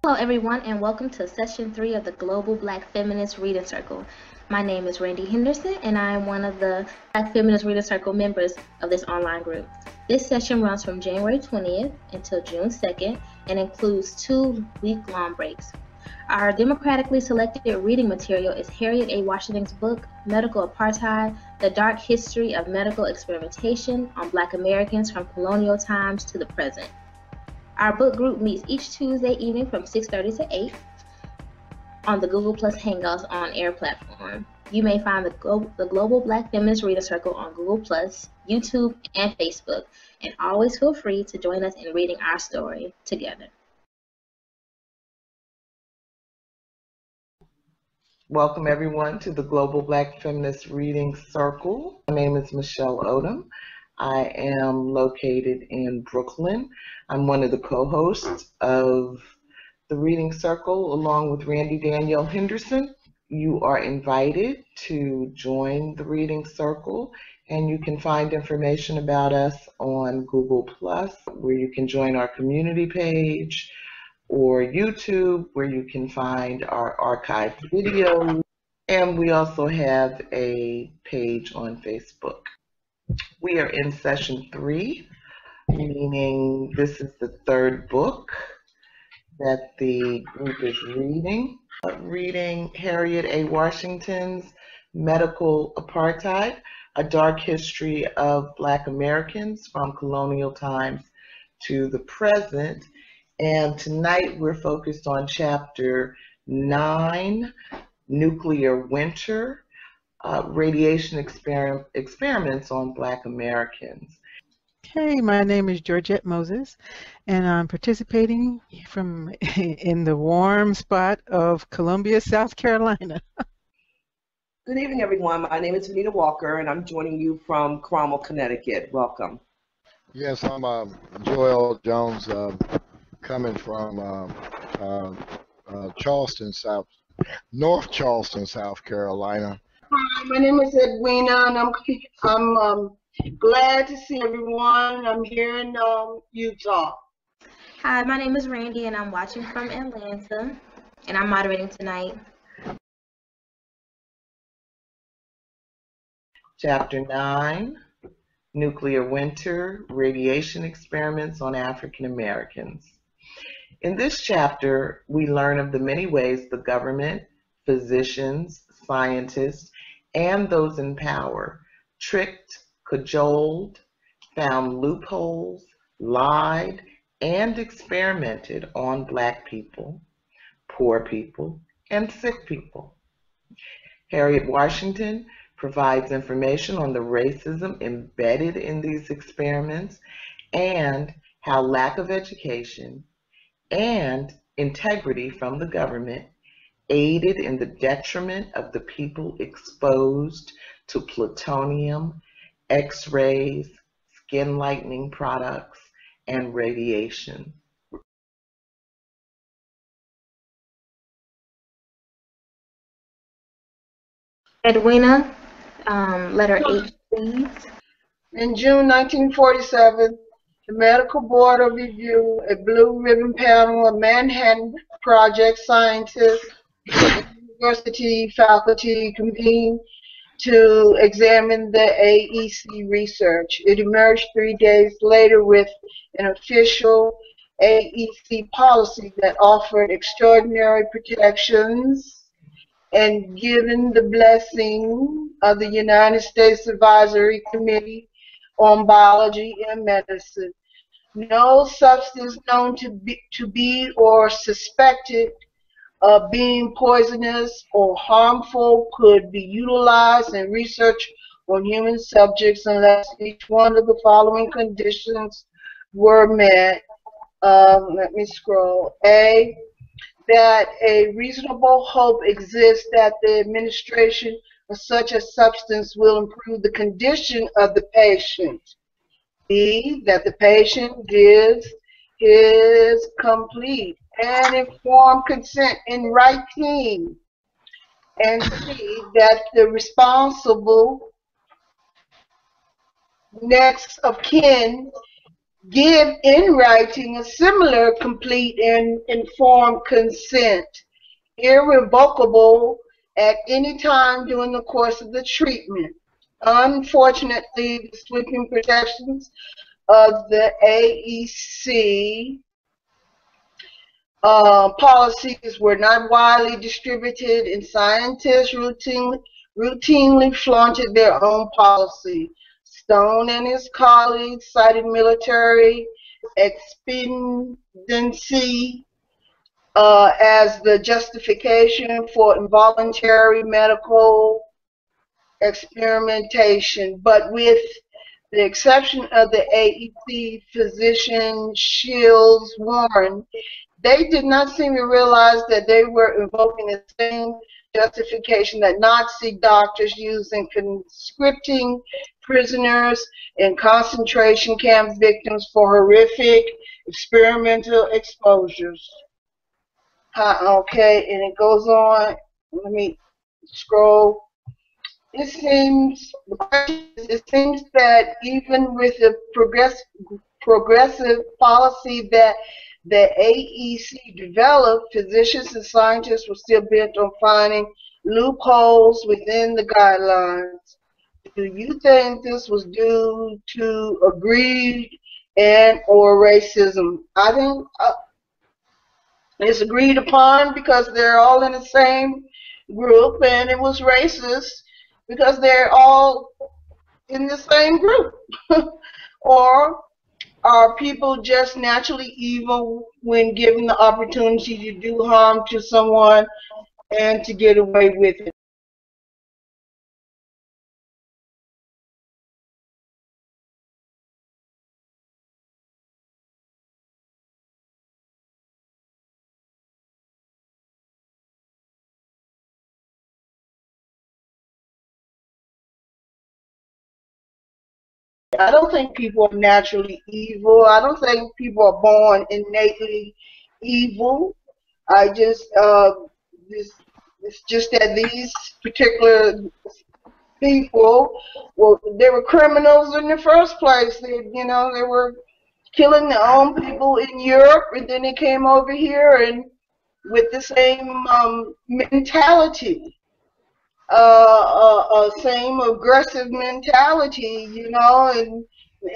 Hello everyone and welcome to session 3 of the Global Black Feminist Reading Circle. My name is Randie Henderson and I am one of the Black Feminist Reading Circle members of this online group. This session runs from January 20th until June 2nd and includes 2 week-long breaks. Our democratically selected reading material is Harriet A. Washington's book, Medical Apartheid, The Dark History of Medical Experimentation on Black Americans from Colonial Times to the Present. Our book group meets each Tuesday evening from 6:30 to 8 on the Google Plus Hangouts on Air platform. You may find the Global Black Feminist Reader Circle on Google Plus, YouTube, and Facebook, and always feel free to join us in reading our story together. Welcome everyone to the Global Black Feminist Reading Circle. My name is Michelle Odom. I am located in Brooklyn. I'm one of the co-hosts of the Reading Circle along with Randie Henderson. You are invited to join the Reading Circle, and you can find information about us on Google Plus, where you can join our community page, or YouTube, where you can find our archived videos, and we also have a page on Facebook. We are in session 3, meaning this is the 3rd book that the group is reading. Reading Harriet A. Washington's Medical Apartheid, A Dark History of Black Americans from Colonial Times to the Present. And tonight we're focused on chapter 9, Nuclear Winter, Radiation Experiments on Black Americans. Hey, my name is Georgette Moses, and I'm participating in the warm spot of Columbia, South Carolina. Good evening, everyone. My name is Venita Walker, and I'm joining you from Cromwell, Connecticut. Welcome. Yes, I'm Joel Jones, coming from Charleston, North Charleston, South Carolina. Hi, my name is Edwina, and I'm glad to see everyone. I'm here in Utah. Hi, my name is Randie and I'm watching from Atlanta, and I'm moderating tonight. Chapter 9, Nuclear Winter, Radiation Experiments on African Americans. In this chapter, we learn of the many ways the government, physicians, scientists, and those in power tricked, cajoled, found loopholes, lied, and experimented on Black people, poor people, and sick people. Harriet Washington provides information on the racism embedded in these experiments and how lack of education and integrity from the government aided in the detriment of the people exposed to plutonium, X-rays, skin lightening products, and radiation. Edwina, letter H, please. In June 1947, the Medical Board of Review, a blue ribbon panel of Manhattan Project scientists and university faculty convened to examine the AEC research. It emerged 3 days later with an official AEC policy that offered extraordinary protections and given the blessing of the United States Advisory Committee on Biology and Medicine. No substance known to be or suspected of being poisonous or harmful could be utilized in research on human subjects unless each one of the following conditions were met. Let me scroll. A, that a reasonable hope exists that the administration of such a substance will improve the condition of the patient. B, that the patient gives his complete and informed consent in writing. And C, that the responsible next of kin give in writing a similar complete and informed consent, irrevocable at any time during the course of the treatment. Unfortunately, the sweeping protections of the AEC policies were not widely distributed, and scientists routinely flaunted their own policy. Stone and his colleagues cited military expediency as the justification for involuntary medical experimentation, but with the exception of the AEC physician Shields Warren, they did not seem to realize that they were invoking the same justification that Nazi doctors used in conscripting prisoners and concentration camp victims for horrific experimental exposures. Okay, and it goes on. Let me scroll. It seems that even with the progressive policy that the AEC developed, physicians and scientists were still bent on finding loopholes within the guidelines. Do you think this was due to agreed and or racism? I think it's agreed upon because they're all in the same group, and it was racist because they're all in the same group. Or are people just naturally evil when given the opportunity to do harm to someone and to get away with it? I don't think people are naturally evil. I don't think people are born innately evil. I just, it's just that these particular people, well, they were criminals in the first place. They, you know, they were killing their own people in Europe, and then they came over here and with the same mentality. Same aggressive mentality, you know,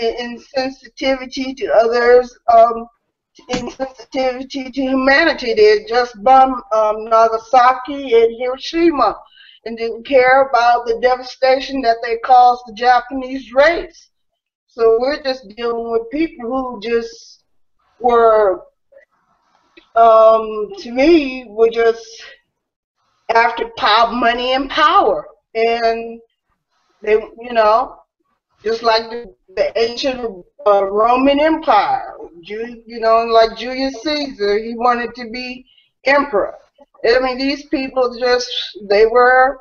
and sensitivity to others, insensitivity to humanity. They just bombed Nagasaki and Hiroshima and didn't care about the devastation that they caused the Japanese race. So we're just dealing with people who just were, to me, were just after money and power, and they, you know, just like the ancient Roman Empire, you know, like Julius Caesar, he wanted to be emperor. I mean, these people just, they were,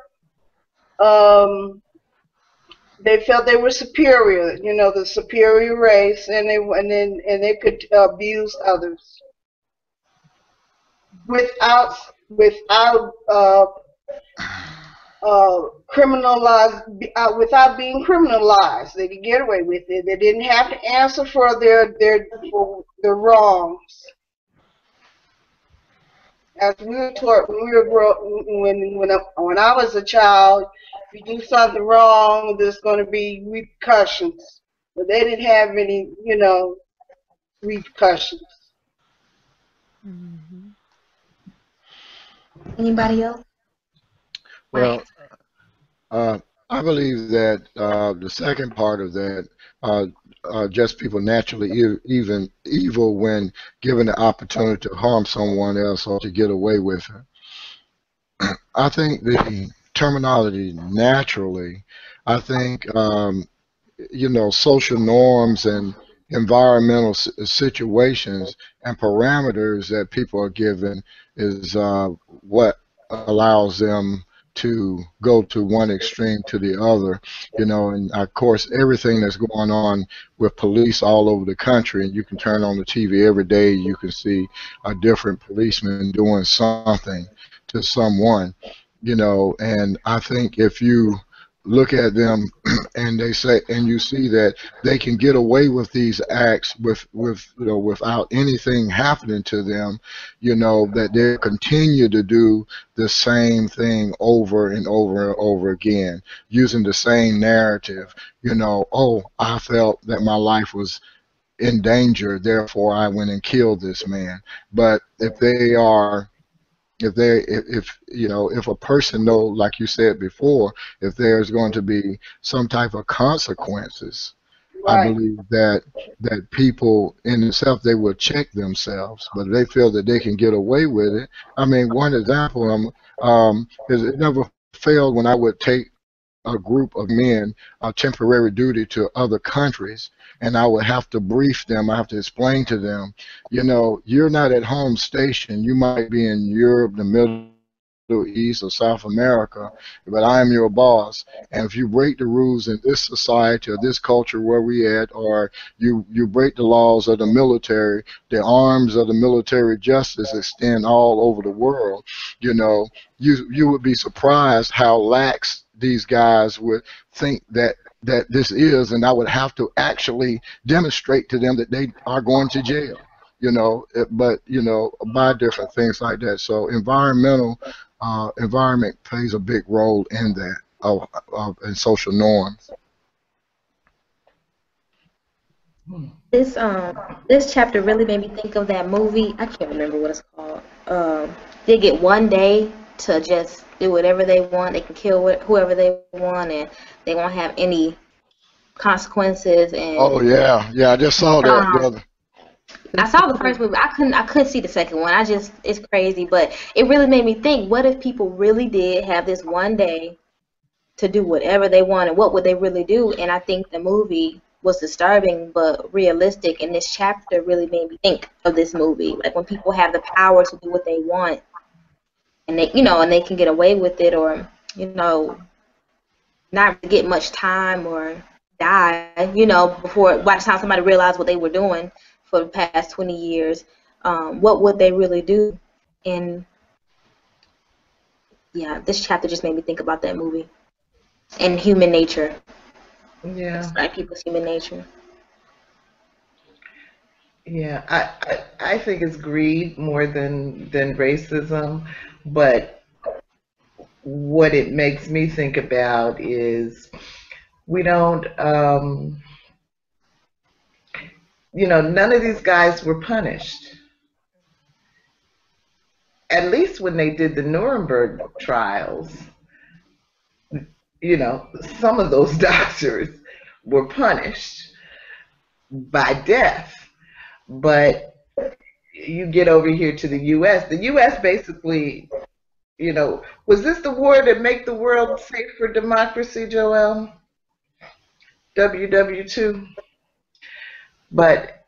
they felt they were superior, you know, the superior race, and they could abuse others without criminalized, without being criminalized. They could get away with it. They didn't have to answer for for the wrongs. As we were taught when we were when I was a child, if you do something wrong, there's going to be repercussions. But they didn't have any, you know, repercussions. Mm-hmm. Anybody else? Well, I believe that the second part of that, just people naturally even evil when given the opportunity to harm someone else or to get away with it. I think the terminology naturally, I think, you know, social norms and environmental situations and parameters that people are given is what allows them to go to one extreme to the other, you know, and of course everything that's going on with police all over the country, and you can turn on the TV every day, you can see a different policeman doing something to someone, you know, and I think if you look at them and they say, and you see that they can get away with these acts without anything happening to them, that they'll continue to do the same thing over and over and over again, using the same narrative. Oh, I felt that my life was in danger, therefore I went and killed this man. But if a person know, like you said before, if there's going to be some type of consequences, I Right. believe that people in themselves, they will check themselves. But if they feel that they can get away with it, I mean, one example is it never failed when I would take a group of men temporary duty to other countries, and I would have to brief them. I have to explain to them, you're not at home station. You might be in Europe, the Middle East, or South America, but I am your boss. And if you break the rules in this society or this culture where we at, or you break the laws of the military, the arms of the military justice extend all over the world. You would be surprised how lax these guys would think that this is, and I would have to actually demonstrate to them that they are going to jail. But by different things like that. So environment plays a big role in that in social norms. This chapter really made me think of that movie. I can't remember what it's called. They get one day to just do whatever they want. They can kill whoever they want, and they won't have any consequences. Oh And yeah, I just saw that the other. I saw the first movie. I couldn't see the second one. It's crazy, but it really made me think. What if people really did have this one day to do whatever they want, and what would they really do? And I think the movie was disturbing but realistic, and this chapter really made me think of this movie. Like when people have the power to do what they want, and they can get away with it, or not get much time or die, before by the time somebody realized what they were doing for the past 20 years, what would they really do? And yeah, this chapter just made me think about that movie and human nature. Yeah. Black people's human nature. Yeah, I think it's greed more than racism, but what it makes me think about is we don't, none of these guys were punished. At least when they did the Nuremberg trials, some of those doctors were punished by death. But you get over here to the U.S. The U.S. basically, was this the war that make the world safe for democracy, Joel? WW2. But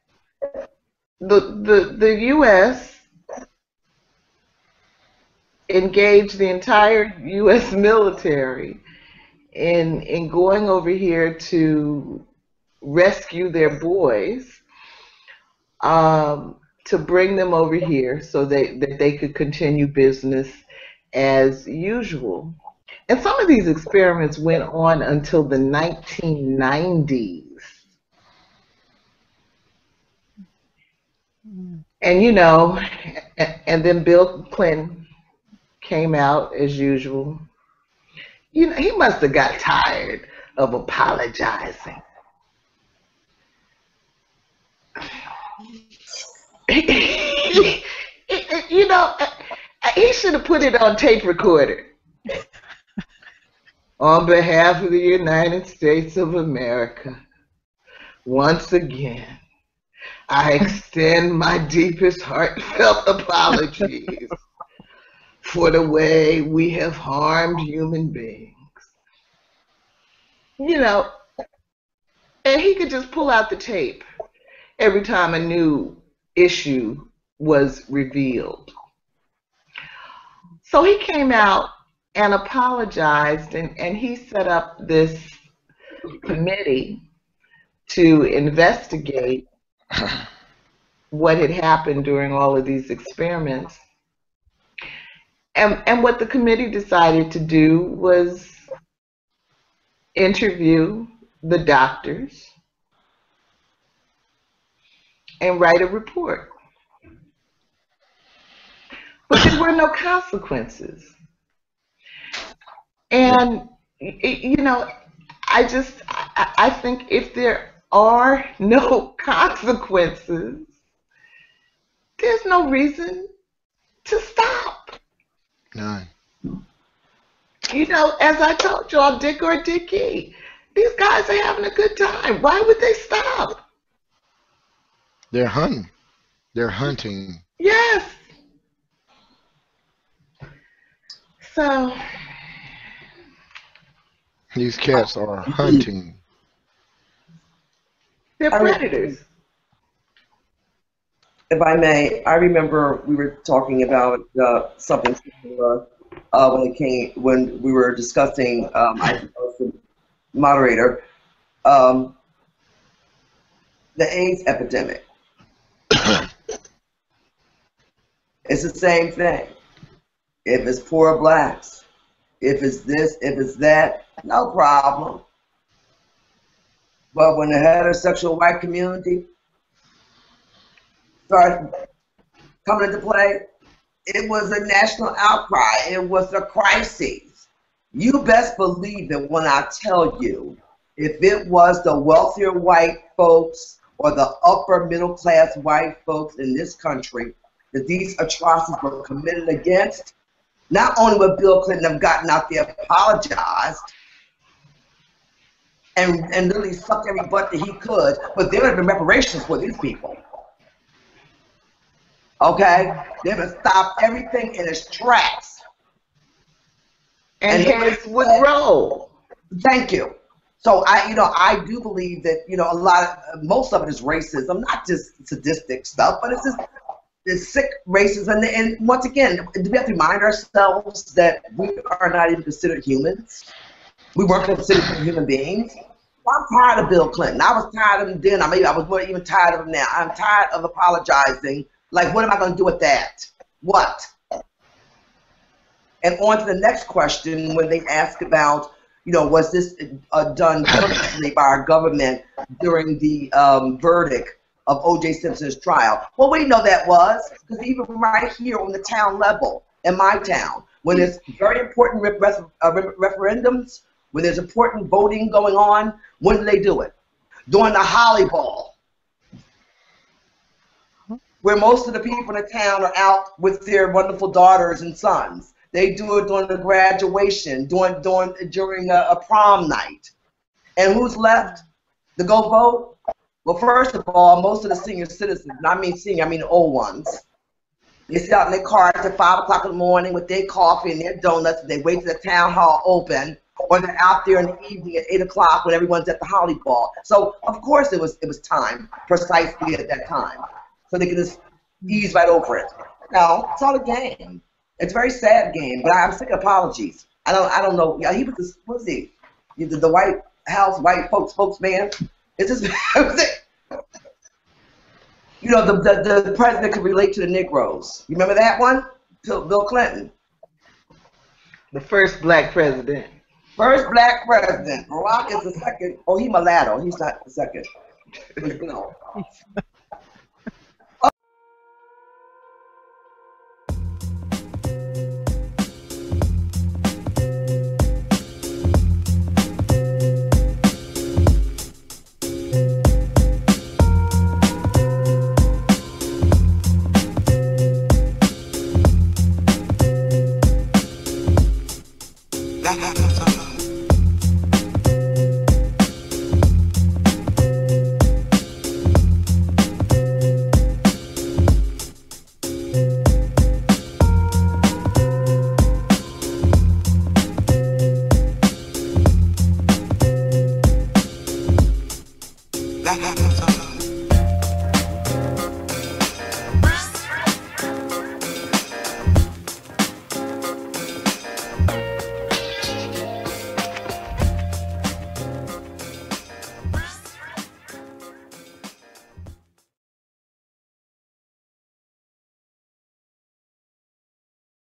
the U.S. engaged the entire U.S. military in going over here to rescue their boys, to bring them over here so that they could continue business as usual. And some of these experiments went on until the 1990s. And and then Bill Clinton came out as usual. He must have got tired of apologizing. He should have put it on tape recorder. On behalf of the United States of America, once again, I extend my deepest heartfelt apologies for the way we have harmed human beings. And he could just pull out the tape every time a new issue was revealed. So he came out and apologized, and he set up this committee to investigate what had happened during all of these experiments. And what the committee decided to do was interview the doctors, and write a report. But there were no consequences. And, you know, I think if there are no consequences, there's no reason to stop. None. You know, as I told y'all, Dick or Dickie, these guys are having a good time. Why would they stop? They're hunting. They're hunting. Yes. So These cats are hunting. they're predators. If I may, I remember we were talking about something similar when we were discussing. I was the moderator, the AIDS epidemic. It's the same thing. If it's poor blacks, if it's this, if it's that, no problem. But when the heterosexual white community started coming into play, it was a national outcry. It was a crisis. You best believe it when I tell you, if it was the wealthier white folks or the upper middle class white folks in this country that these atrocities were committed against, not only would Bill Clinton have gotten out there, apologized, and literally sucked every butt that he could, but there would have been reparations for these people. Okay? They would have stopped everything in its tracks. And heads would roll. Thank you. So I do believe that, most of it is racism, not just sadistic stuff, but it's just this sick racism. And once again, we have to remind ourselves that we are not even considered humans. We weren't considered human beings. I'm tired of Bill Clinton. I was tired of him then. Maybe I was more even tired of him now. I'm tired of apologizing. Like, what am I going to do with that? What? And on to the next question, when they ask about, was this done purposely by our government during the verdict of O.J. Simpson's trial? Well, we know that was, because even right here on the town level, in my town, when there's very important referendums, when there's important voting going on, when do they do it? During the Holly Ball, where most of the people in the town are out with their wonderful daughters and sons. They do it during the graduation, during a prom night. And who's left to go vote? Well, first of all, most of the senior citizens, and I mean senior, I mean the old ones, they sit out in their cars at 5 o'clock in the morning with their coffee and their donuts, and they wait till the town hall open, or they're out there in the evening at 8 o'clock when everyone's at the Holly Ball. So, of course, it was time, precisely at that time. So they could just ease right over it. No, it's all a game. It's a very sad game, but I'm sick of apologies. I don't know. Yeah, he was the, what was he? The White House, white folks spokesman. It's just, the president could relate to the Negroes. You remember that one? Bill Clinton. The first black president. First black president. Barack is the second. Oh, he mulatto. He's not the second. No. That